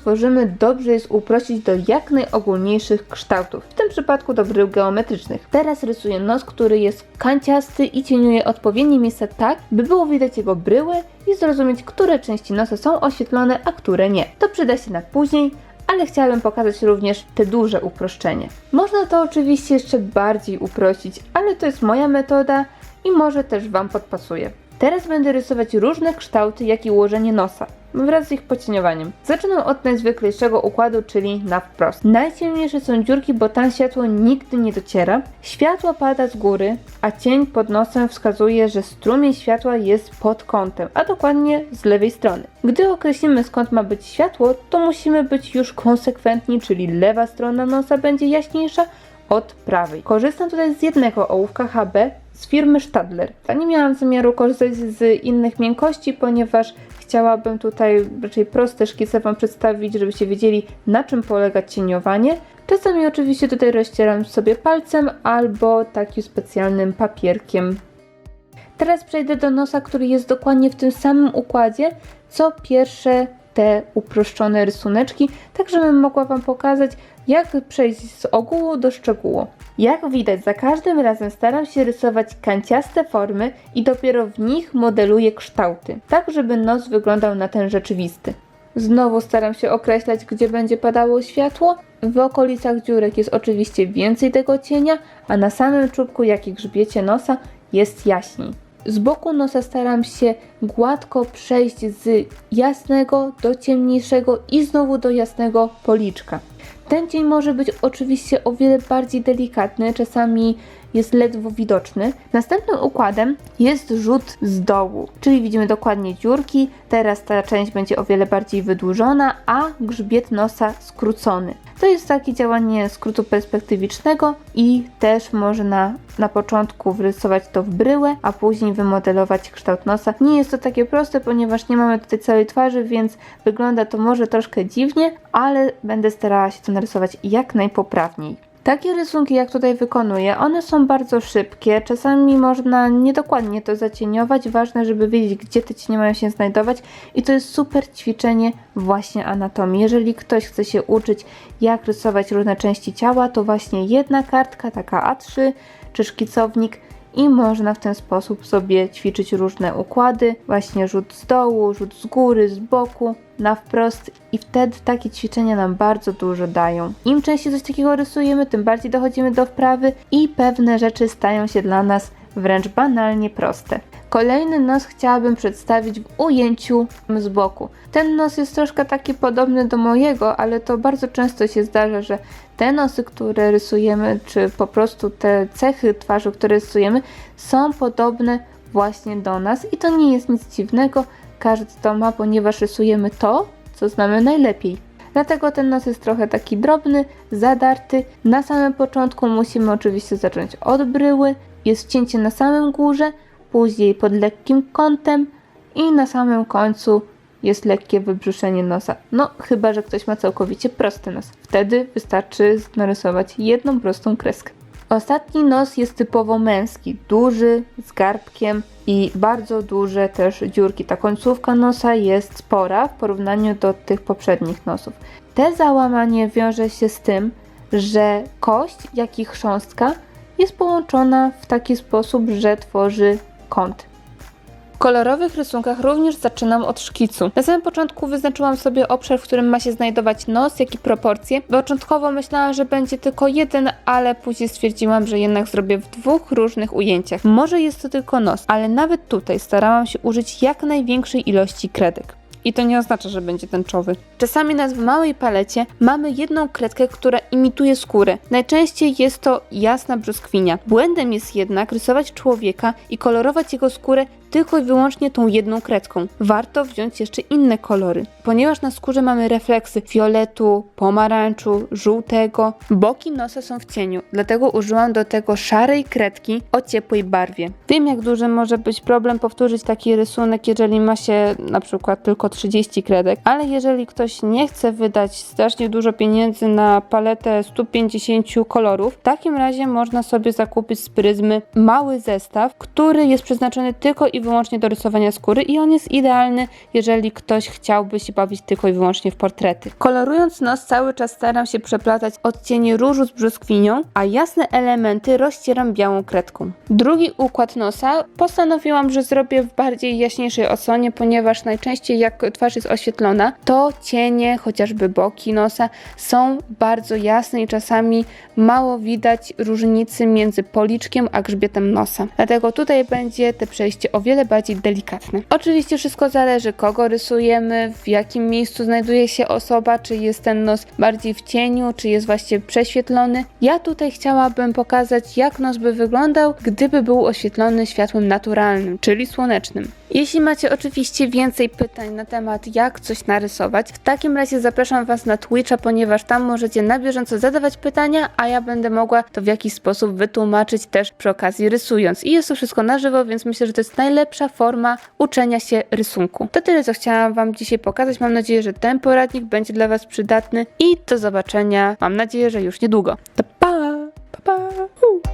tworzymy, dobrze jest uprościć do jak najogólniejszych kształtów, w tym przypadku do brył geometrycznych. Teraz rysuję nos, który jest kanciasty i cieniuję odpowiednie miejsca tak, by było widać jego bryły i zrozumieć, które części nosa są oświetlone, a które nie. To przyda się na później, ale chciałabym pokazać również te duże uproszczenie. Można to oczywiście jeszcze bardziej uprościć, ale to jest moja metoda i może też Wam podpasuje. Teraz będę rysować różne kształty, jak i ułożenie nosa, wraz z ich pocieniowaniem. Zaczynam od najzwyklejszego układu, czyli na wprost. Najciemniejsze są dziurki, bo tam światło nigdy nie dociera. Światło pada z góry, a cień pod nosem wskazuje, że strumień światła jest pod kątem, a dokładnie z lewej strony. Gdy określimy, skąd ma być światło, to musimy być już konsekwentni, czyli lewa strona nosa będzie jaśniejsza od prawej. Korzystam tutaj z jednego ołówka HB z firmy Staedtler. Nie miałam zamiaru korzystać z innych miękkości, ponieważ chciałabym tutaj raczej proste szkice Wam przedstawić, żebyście wiedzieli, na czym polega cieniowanie. Czasami oczywiście tutaj rozcieram sobie palcem albo takim specjalnym papierkiem. Teraz przejdę do nosa, który jest dokładnie w tym samym układzie, co pierwsze te uproszczone rysuneczki, tak żebym mogła Wam pokazać, jak przejść z ogółu do szczegółu. Jak widać, za każdym razem staram się rysować kanciaste formy i dopiero w nich modeluję kształty, tak żeby nos wyglądał na ten rzeczywisty. Znowu staram się określać, gdzie będzie padało światło. W okolicach dziurek jest oczywiście więcej tego cienia, a na samym czubku, jak i grzbiecie nosa, jest jaśniej. Z boku nosa staram się gładko przejść z jasnego do ciemniejszego i znowu do jasnego policzka. Ten cień może być oczywiście o wiele bardziej delikatny, czasami jest ledwo widoczny. Następnym układem jest rzut z dołu, czyli widzimy dokładnie dziurki. Teraz ta część będzie o wiele bardziej wydłużona, a grzbiet nosa skrócony. To jest takie działanie skrótu perspektywicznego i też można na początku wrysować to w bryłę, a później wymodelować kształt nosa. Nie jest to takie proste, ponieważ nie mamy tutaj całej twarzy, więc wygląda to może troszkę dziwnie, ale będę starała się to narysować jak najpoprawniej. Takie rysunki, jak tutaj wykonuję, one są bardzo szybkie, czasami można niedokładnie to zacieniować, ważne, żeby wiedzieć, gdzie te cienie mają się znajdować i to jest super ćwiczenie właśnie anatomii. Jeżeli ktoś chce się uczyć, jak rysować różne części ciała, to właśnie jedna kartka, taka A3 czy szkicownik i można w ten sposób sobie ćwiczyć różne układy, właśnie rzut z dołu, rzut z góry, z boku, na wprost i wtedy takie ćwiczenia nam bardzo dużo dają. Im częściej coś takiego rysujemy, tym bardziej dochodzimy do wprawy i pewne rzeczy stają się dla nas wręcz banalnie proste. Kolejny nos chciałabym przedstawić w ujęciu z boku. Ten nos jest troszkę taki podobny do mojego, ale to bardzo często się zdarza, że te nosy, które rysujemy, czy po prostu te cechy twarzy, które rysujemy, są podobne właśnie do nas i to nie jest nic dziwnego. Każdy to ma, ponieważ rysujemy to, co znamy najlepiej. Dlatego ten nos jest trochę taki drobny, zadarty. Na samym początku musimy oczywiście zacząć od bryły. Jest wcięcie na samym górze, później pod lekkim kątem i na samym końcu jest lekkie wybrzuszenie nosa. No, chyba że ktoś ma całkowicie prosty nos. Wtedy wystarczy narysować jedną prostą kreskę. Ostatni nos jest typowo męski, duży, z garbkiem i bardzo duże też dziurki. Ta końcówka nosa jest spora w porównaniu do tych poprzednich nosów. Te załamanie wiąże się z tym, że kość, jak i chrząstka jest połączona w taki sposób, że tworzy kąt. W kolorowych rysunkach również zaczynam od szkicu. Na samym początku wyznaczyłam sobie obszar, w którym ma się znajdować nos, jak i proporcje. Początkowo myślałam, że będzie tylko jeden, ale później stwierdziłam, że jednak zrobię w dwóch różnych ujęciach. Może jest to tylko nos, ale nawet tutaj starałam się użyć jak największej ilości kredek. I to nie oznacza, że będzie tęczowy. Czasami nawet w małej palecie mamy jedną kredkę, która imituje skórę. Najczęściej jest to jasna brzoskwinia. Błędem jest jednak rysować człowieka i kolorować jego skórę tylko i wyłącznie tą jedną kredką. Warto wziąć jeszcze inne kolory, ponieważ na skórze mamy refleksy fioletu, pomarańczu, żółtego. Boki nosa są w cieniu, dlatego użyłam do tego szarej kredki o ciepłej barwie. Wiem, jak duży może być problem powtórzyć taki rysunek, jeżeli ma się na przykład tylko 30 kredek, ale jeżeli ktoś nie chce wydać strasznie dużo pieniędzy na paletę 150 kolorów, w takim razie można sobie zakupić z Pryzmy mały zestaw, który jest przeznaczony tylko i i wyłącznie do rysowania skóry i on jest idealny, jeżeli ktoś chciałby się bawić tylko i wyłącznie w portrety. Kolorując nos cały czas staram się przeplatać odcienie różu z brzoskwinią, a jasne elementy rozcieram białą kredką. Drugi układ nosa postanowiłam, że zrobię w bardziej jaśniejszej odsłonie, ponieważ najczęściej jak twarz jest oświetlona, to cienie, chociażby boki nosa są bardzo jasne i czasami mało widać różnicy między policzkiem a grzbietem nosa. Dlatego tutaj będzie te przejście o wiele bardziej delikatne. Oczywiście wszystko zależy, kogo rysujemy, w jakim miejscu znajduje się osoba, czy jest ten nos bardziej w cieniu, czy jest właśnie prześwietlony. Ja tutaj chciałabym pokazać, jak nos by wyglądał, gdyby był oświetlony światłem naturalnym, czyli słonecznym. Jeśli macie oczywiście więcej pytań na temat, jak coś narysować, w takim razie zapraszam Was na Twitcha, ponieważ tam możecie na bieżąco zadawać pytania, a ja będę mogła to w jakiś sposób wytłumaczyć też przy okazji rysując. I jest to wszystko na żywo, więc myślę, że to jest najlepsza forma uczenia się rysunku. To tyle, co chciałam Wam dzisiaj pokazać. Mam nadzieję, że ten poradnik będzie dla Was przydatny i do zobaczenia. Mam nadzieję, że już niedługo. To pa! Pa, pa!